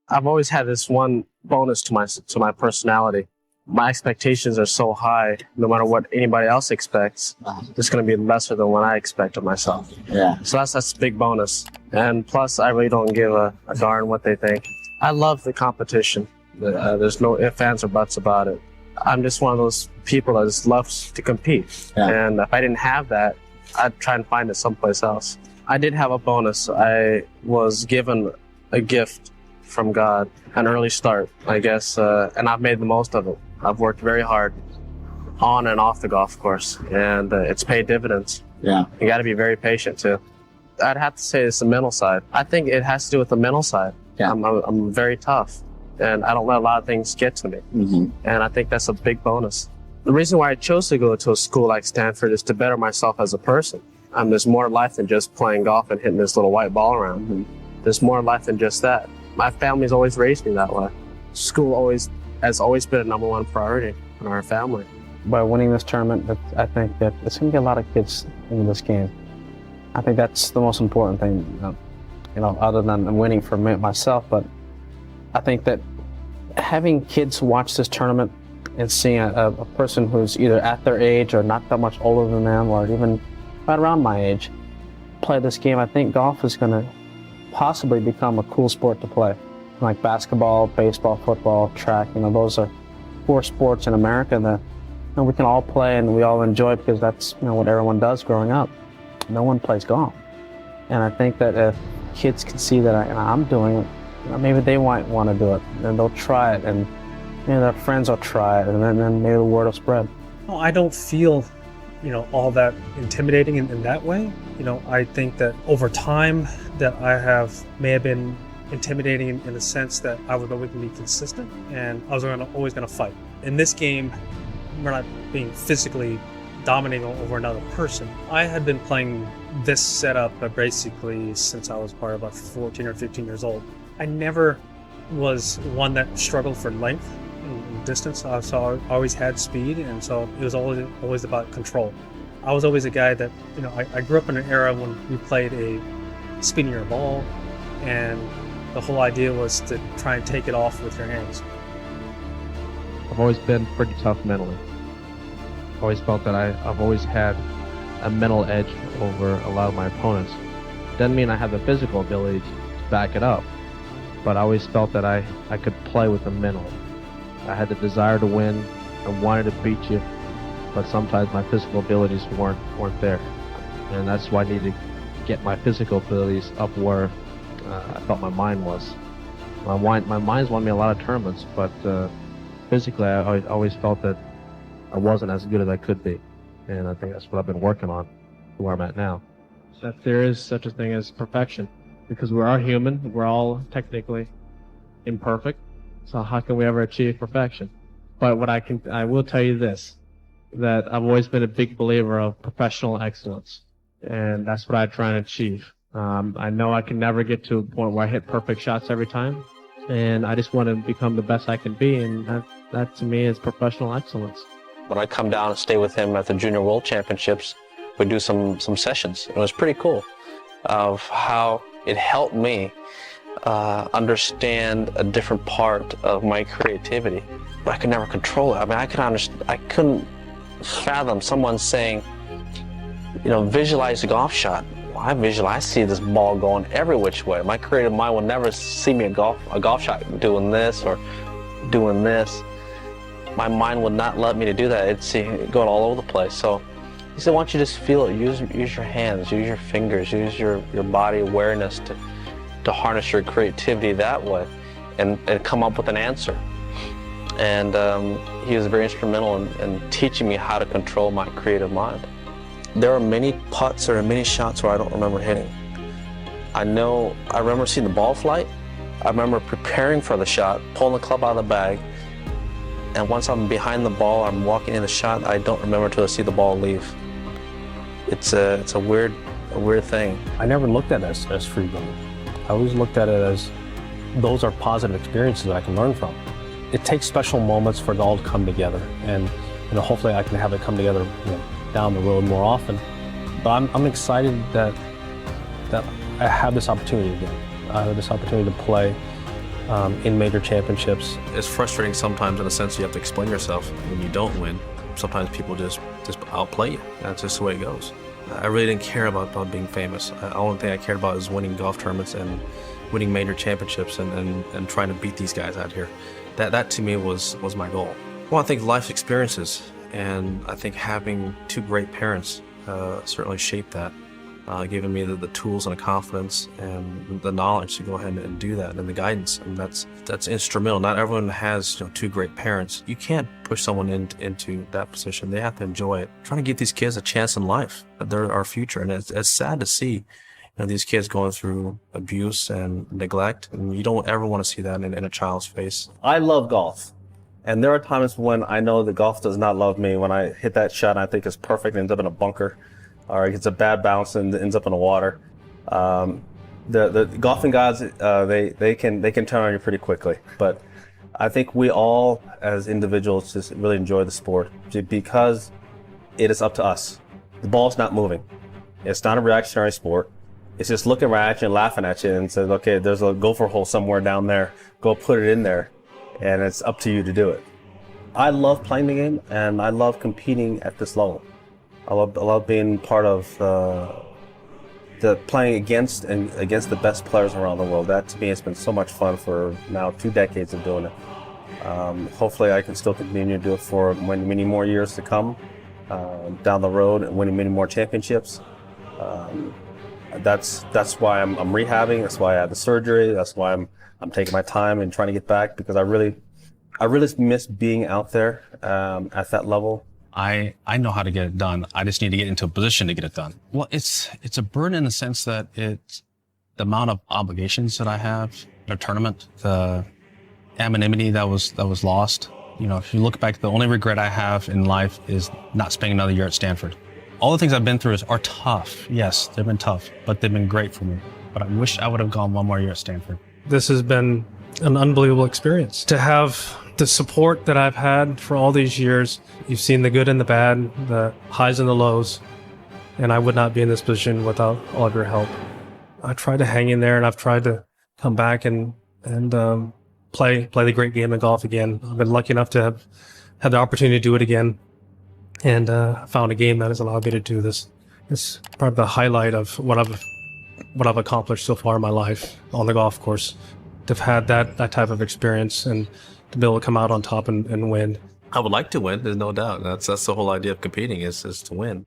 I've always had this one bonus to my personality. My expectations are so high, no matter what anybody else expects, it's going to be lesser than what I expect of myself. Yeah. So that's a big bonus. And plus, I really don't give a darn what they think. I love the competition. There's no ifs, ands, or buts about it. I'm just one of those people that just loves to compete. Yeah. And if I didn't have that, I'd try and find it someplace else. I did have a bonus. I was given a gift from God, an early start, I guess, and I've made the most of it. I've worked very hard on and off the golf course, and it's paid dividends. Yeah. You got to be very patient too. I'd have to say it's the mental side. I think it has to do with the mental side. Yeah. I'm very tough, and I don't let a lot of things get to me. Mm-hmm. And I think that's a big bonus. The reason why I chose to go to a school like Stanford is to better myself as a person. There's more life than just playing golf and hitting this little white ball around. Mm-hmm. There's more life than just that. My family's always raised me that way. School has always been a number one priority in our family. By winning this tournament, I think that it's going to get a lot of kids into this game. I think that's the most important thing, other than winning for myself. But I think that having kids watch this tournament and seeing a person who's either at their age or not that much older than them, or even right around my age, play this game, I think golf is going to possibly become a cool sport to play. Like basketball, baseball, football, track, those are 4 sports in America that we can all play and we all enjoy because that's what everyone does growing up. No one plays golf. And I think that if kids can see that I'm doing it, maybe they might want to do it, and they'll try it, and their friends will try it, and then maybe the word will spread. No, I don't feel all that intimidating in that way. I think that over time that may have been intimidating in the sense that I was always going to be consistent and I was always going to fight. In this game, we're not being physically dominating over another person. I had been playing this setup basically since I was probably about 14 or 15 years old. I never was one that struggled for length and distance, so I always had speed, and so it was always about control. I was always a guy that, I grew up in an era when we played a spinnier ball, and the whole idea was to try and take it off with your hands. I've always been pretty tough mentally. I've always felt that I've always had a mental edge over a lot of my opponents. Doesn't mean I have the physical ability to back it up, but I always felt that I could play with the mental. I had the desire to win, I wanted to beat you, but sometimes my physical abilities weren't there. And that's why I needed to get my physical abilities up where I felt my mind was. My mind's won me a lot of tournaments, but physically I always felt that I wasn't as good as I could be. And I think that's what I've been working on to where I'm at now. That there is such a thing as perfection, because we are human, we're all technically imperfect, so how can we ever achieve perfection? But I will tell you this, that I've always been a big believer of professional excellence, and that's what I try and achieve. I know I can never get to a point where I hit perfect shots every time, and I just want to become the best I can be, and that to me is professional excellence. When I come down and stay with him at the Junior World Championships, we do some sessions. It was pretty cool of how it helped me understand a different part of my creativity. But I could never control it. I mean, I couldn't fathom someone saying, visualize a golf shot. Well, I see this ball going every which way. My creative mind will never see me a golf shot doing this or doing this. My mind would not let me to do that. It'd see it going all over the place. So he said, why don't you just feel it? Use your hands, use your fingers, use your body awareness to harness your creativity that way and come up with an answer. And he was very instrumental in teaching me how to control my creative mind. There are many putts or many shots where I don't remember hitting. I remember seeing the ball flight. I remember preparing for the shot, pulling the club out of the bag, and once I'm behind the ball, I'm walking in the shot, I don't remember till I see the ball leave. It's a weird thing. I never looked at it as freedom. I always looked at it as those are positive experiences that I can learn from. It takes special moments for it all to come together, and hopefully I can have it come together down the road more often. But I'm excited that I have this opportunity again. I have this opportunity to play in major championships. It's frustrating sometimes in a sense you have to explain yourself when you don't win. Sometimes people just outplay you. That's just the way it goes. I really didn't care about being famous. The only thing I cared about is winning golf tournaments and winning major championships and trying to beat these guys out here. That to me was my goal. Well, I think life experiences, and I think having two great parents certainly shaped that, giving me the tools and the confidence and the knowledge to go ahead and do that, and the guidance. And that's instrumental. Not everyone has two great parents. You can't push someone into that position. They have to enjoy it. Trying to give these kids a chance in life. They're our future, and it's sad to see these kids going through abuse and neglect, and you don't ever want to see that in a child's face. I love golf, and there are times when I know that golf does not love me. When I hit that shot and I think it's perfect and ends up in a bunker, or it gets a bad bounce and ends up in the water. The golfing gods, they can turn on you pretty quickly. But I think we all, as individuals, just really enjoy the sport because it is up to us. The ball's not moving. It's not a reactionary sport. It's just looking right at you and laughing at you and says, okay, there's a gopher hole somewhere down there. Go put it in there. And it's up to you to do it. I love playing the game, and I love competing at this level. I love being part of the playing against the best players around the world. That to me has been so much fun for now 2 decades of doing it. Hopefully I can still continue to do it for many more years to come down the road and winning many more championships. That's why I'm rehabbing. That's why I had the surgery. That's why I'm taking my time and trying to get back, because I really miss being out there at that level. I know how to get it done. I just need to get into a position to get it done. Well, it's a burden in the sense that it's the amount of obligations that I have in a tournament, the anonymity that was lost. If you look back, the only regret I have in life is not spending another year at Stanford. All the things I've been through are tough. Yes, they've been tough, but they've been great for me. But I wish I would have gone 1 more year at Stanford. This has been an unbelievable experience. To have the support that I've had for all these years, you've seen the good and the bad, the highs and the lows, and I would not be in this position without all of your help. I tried to hang in there, and I've tried to come back and play the great game of golf again. I've been lucky enough to have had the opportunity to do it again, and found a game that has allowed me to do this. It's probably the highlight of what I've accomplished so far in my life on the golf course. To have had that type of experience and to be able to come out on top and win. I would like to win, there's no doubt. That's the whole idea of competing is to win.